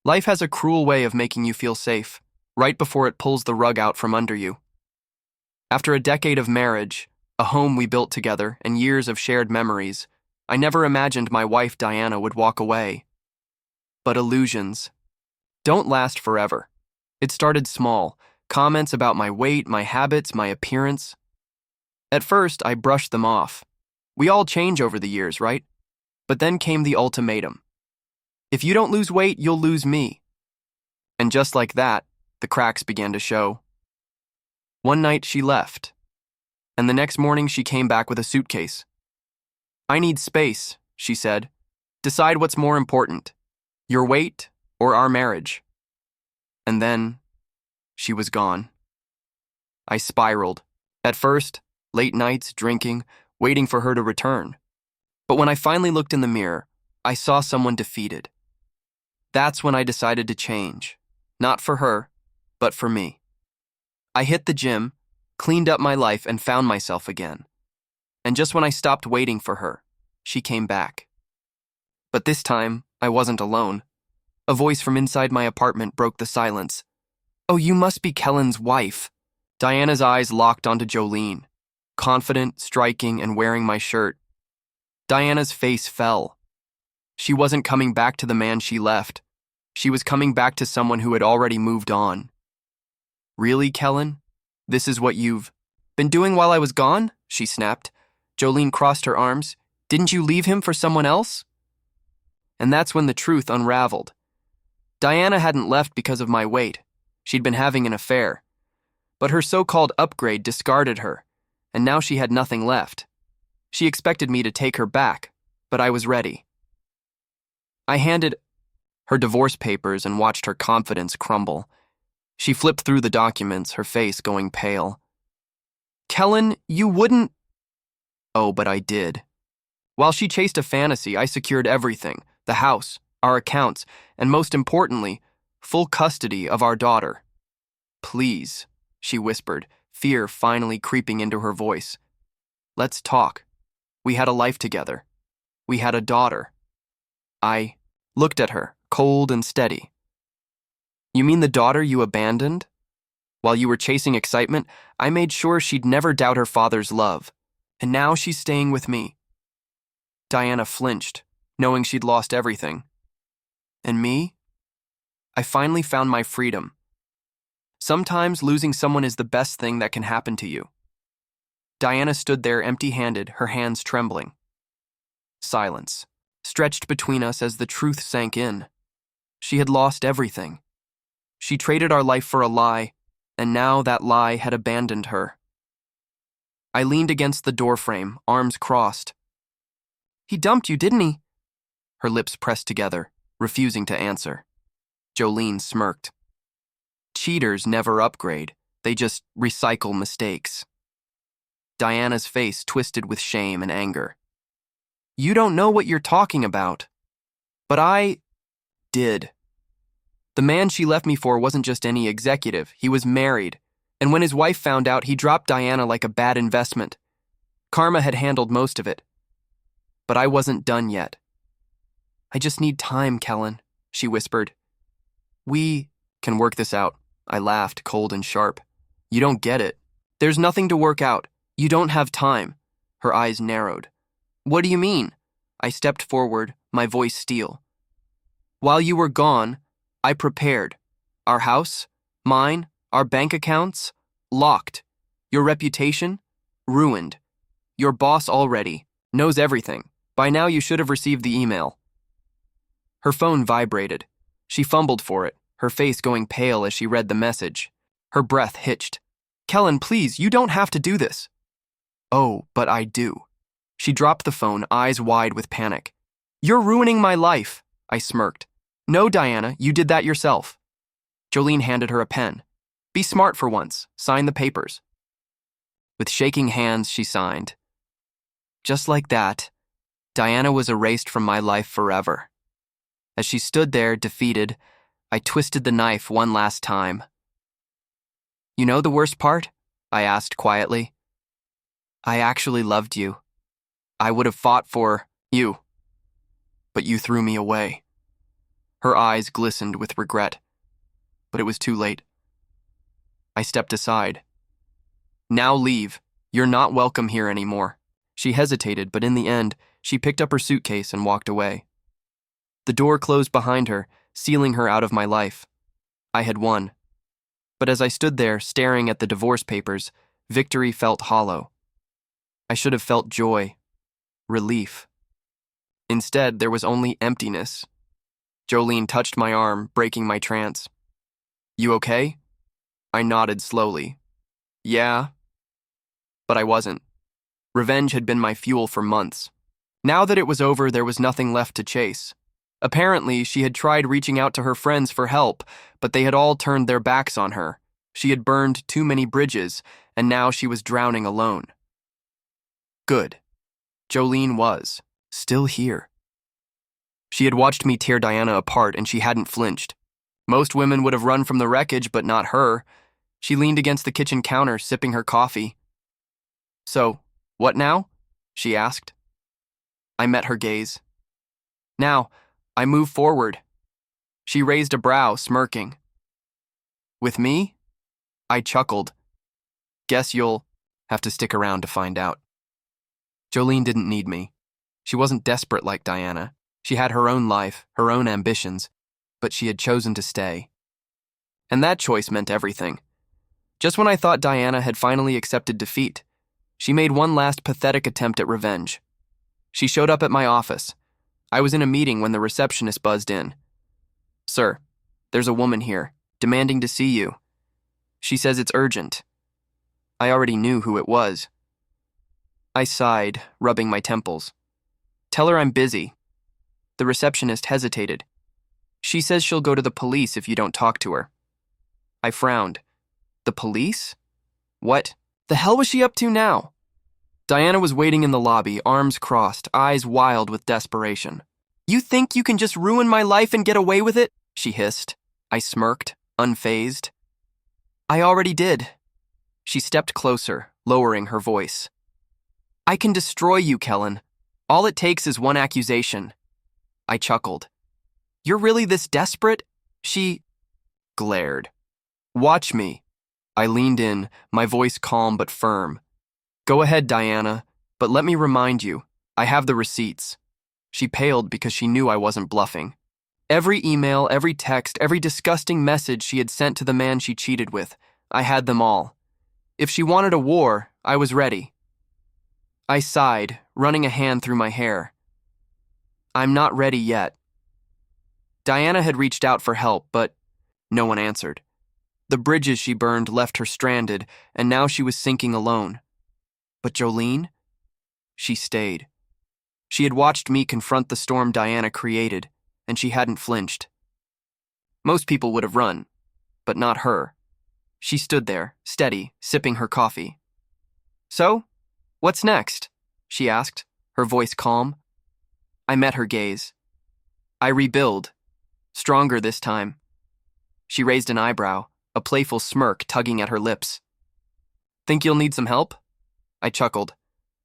Life has a cruel way of making you feel safe, right before it pulls the rug out from under you. After a decade of marriage, a home we built together, and years of shared memories, I never imagined my wife Diana would walk away. But illusions don't last forever. It started small, comments about my weight, my habits, my appearance. At first, I brushed them off. We all change over the years, right? But then came the ultimatum. If you don't lose weight, you'll lose me. And just like that, the cracks began to show. One night she left, and the next morning she came back with a suitcase. I need space, she said. Decide what's more important, your weight or our marriage. And then, she was gone. I spiraled. At first, late nights, drinking, waiting for her to return. But when I finally looked in the mirror, I saw someone defeated. That's when I decided to change. Not for her, but for me. I hit the gym, cleaned up my life, and found myself again. And just when I stopped waiting for her, she came back. But this time, I wasn't alone. A voice from inside my apartment broke the silence. "Oh, you must be Kellen's wife." Diana's eyes locked onto Jolene, confident, striking, and wearing my shirt. Diana's face fell. She wasn't coming back to the man she left. She was coming back to someone who had already moved on. "Really, Kellen? This is what you've been doing while I was gone?" she snapped. Jolene crossed her arms. "Didn't you leave him for someone else?" And that's when the truth unraveled. Diana hadn't left because of my weight. She'd been having an affair. But her so-called upgrade discarded her, and now she had nothing left. She expected me to take her back, but I was ready. I handed her divorce papers and watched her confidence crumble. She flipped through the documents, her face going pale. "Kellen, you wouldn't—" Oh, but I did. While she chased a fantasy, I secured everything: the house, our accounts, and most importantly, full custody of our daughter. "Please," she whispered, fear finally creeping into her voice. "Let's talk. We had a life together. We had a daughter." I looked at her, cold and steady. "You mean the daughter you abandoned? While you were chasing excitement, I made sure she'd never doubt her father's love. And now she's staying with me." Diana flinched, knowing she'd lost everything. "And me? I finally found my freedom. Sometimes losing someone is the best thing that can happen to you." Diana stood there empty-handed, her hands trembling. Silence stretched between us as the truth sank in. She had lost everything. She traded our life for a lie, and now that lie had abandoned her. I leaned against the doorframe, arms crossed. "He dumped you, didn't he?" Her lips pressed together, refusing to answer. Jolene smirked. "Cheaters never upgrade. They just recycle mistakes." Diana's face twisted with shame and anger. "You don't know what you're talking about." "But I did. The man she left me for wasn't just any executive. He was married. And when his wife found out, he dropped Diana like a bad investment. Karma had handled most of it. But I wasn't done yet." "I just need time, Kellen," she whispered. "We can work this out." I laughed, cold and sharp. "You don't get it. There's nothing to work out. You don't have time." Her eyes narrowed. "What do you mean?" I stepped forward, my voice steel. "While you were gone, I prepared. Our house, mine, our bank accounts, locked. Your reputation, ruined. Your boss already knows everything. By now you should have received the email." Her phone vibrated. She fumbled for it, her face going pale as she read the message. Her breath hitched. "Kellen, please, you don't have to do this." "Oh, but I do." She dropped the phone, eyes wide with panic. "You're ruining my life," I smirked. "No, Diana, you did that yourself." Jolene handed her a pen. "Be smart for once. Sign the papers." With shaking hands, she signed. Just like that, Diana was erased from my life forever. As she stood there, defeated, I twisted the knife one last time. "You know the worst part?" I asked quietly. "I actually loved you. I would have fought for you, but you threw me away." Her eyes glistened with regret, but it was too late. I stepped aside. Now leave. You're not welcome here anymore. She hesitated, but in the end, she picked up her suitcase and walked away. The door closed behind her, sealing her out of my life. I had won. But as I stood there, staring at the divorce papers, victory felt hollow. I should have felt joy, relief. Instead, there was only emptiness. Jolene touched my arm, breaking my trance. You okay? I nodded slowly. Yeah. But I wasn't. Revenge had been my fuel for months. Now that it was over, there was nothing left to chase. Apparently, she had tried reaching out to her friends for help, but they had all turned their backs on her. She had burned too many bridges, and now she was drowning alone. Good. Jolene was still here. She had watched me tear Diana apart, and she hadn't flinched. Most women would have run from the wreckage, but not her. She leaned against the kitchen counter, sipping her coffee. So, what now? She asked. I met her gaze. Now, I move forward. She raised a brow, smirking. With me? I chuckled. Guess you'll have to stick around to find out. Jolene didn't need me. She wasn't desperate like Diana. She had her own life, her own ambitions, but she had chosen to stay. And that choice meant everything. Just when I thought Diana had finally accepted defeat, she made one last pathetic attempt at revenge. She showed up at my office. I was in a meeting when the receptionist buzzed in. Sir, there's a woman here, demanding to see you. She says it's urgent. I already knew who it was. I sighed, rubbing my temples. Tell her I'm busy. The receptionist hesitated. She says she'll go to the police if you don't talk to her. I frowned. The police? What the hell was she up to now? Diana was waiting in the lobby, arms crossed, eyes wild with desperation. You think you can just ruin my life and get away with it? She hissed. I smirked, unfazed. I already did. She stepped closer, lowering her voice. I can destroy you, Kellen. All it takes is one accusation. I chuckled. You're really this desperate? She glared. Watch me. I leaned in, my voice calm but firm. Go ahead, Diana, but let me remind you, I have the receipts. She paled because she knew I wasn't bluffing. Every email, every text, every disgusting message she had sent to the man she cheated with, I had them all. If she wanted a war, I was ready. I sighed, running a hand through my hair. I'm not ready yet. Diana had reached out for help, but no one answered. The bridges she burned left her stranded, and now she was sinking alone. But Jolene? She stayed. She had watched me confront the storm Diana created, and she hadn't flinched. Most people would have run, but not her. She stood there, steady, sipping her coffee. So, what's next? She asked, her voice calm. I met her gaze. I rebuild, stronger this time. She raised an eyebrow, a playful smirk tugging at her lips. Think you'll need some help? I chuckled.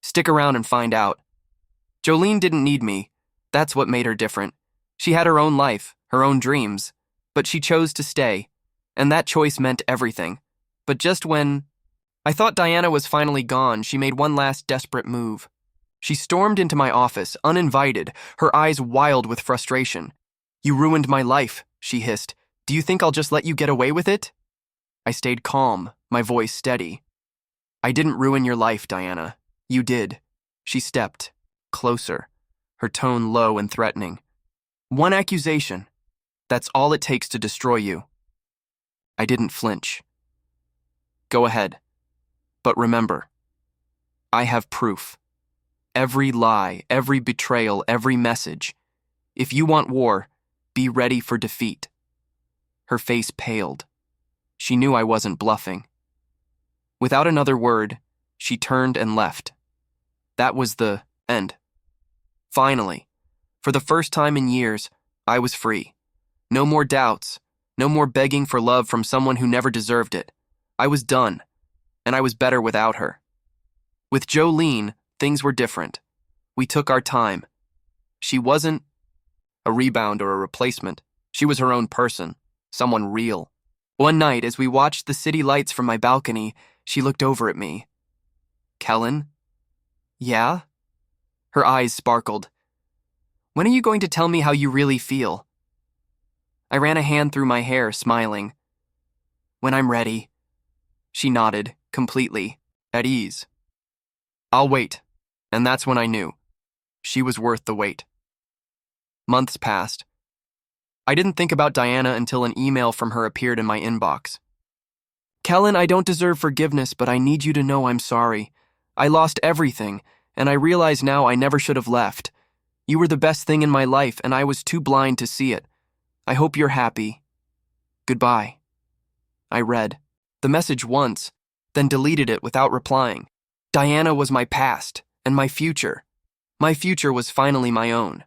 Stick around and find out. Jolene didn't need me. That's what made her different. She had her own life, her own dreams, but she chose to stay, and that choice meant everything. But just when I thought Diana was finally gone, she made one last desperate move. She stormed into my office, uninvited, her eyes wild with frustration. You ruined my life, she hissed. Do you think I'll just let you get away with it? I stayed calm, my voice steady. I didn't ruin your life, Diana. You did. She stepped closer, her tone low and threatening. One accusation. That's all it takes to destroy you. I didn't flinch. Go ahead. But remember, I have proof. Every lie, every betrayal, every message. If you want war, be ready for defeat. Her face paled. She knew I wasn't bluffing. Without another word, she turned and left. That was the end. Finally, for the first time in years, I was free. No more doubts, no more begging for love from someone who never deserved it. I was done, and I was better without her. With Jolene, things were different. We took our time. She wasn't a rebound or a replacement. She was her own person, someone real. One night, as we watched the city lights from my balcony, she looked over at me. Kellen? Yeah? Her eyes sparkled. When are you going to tell me how you really feel? I ran a hand through my hair, smiling. When I'm ready. She nodded, completely at ease. I'll wait. And that's when I knew. She was worth the wait. Months passed. I didn't think about Diana until an email from her appeared in my inbox. Kellen, I don't deserve forgiveness, but I need you to know I'm sorry. I lost everything, and I realize now I never should have left. You were the best thing in my life, and I was too blind to see it. I hope you're happy. Goodbye. I read the message once, then deleted it without replying. Diana was my past, and my future. My future was finally my own.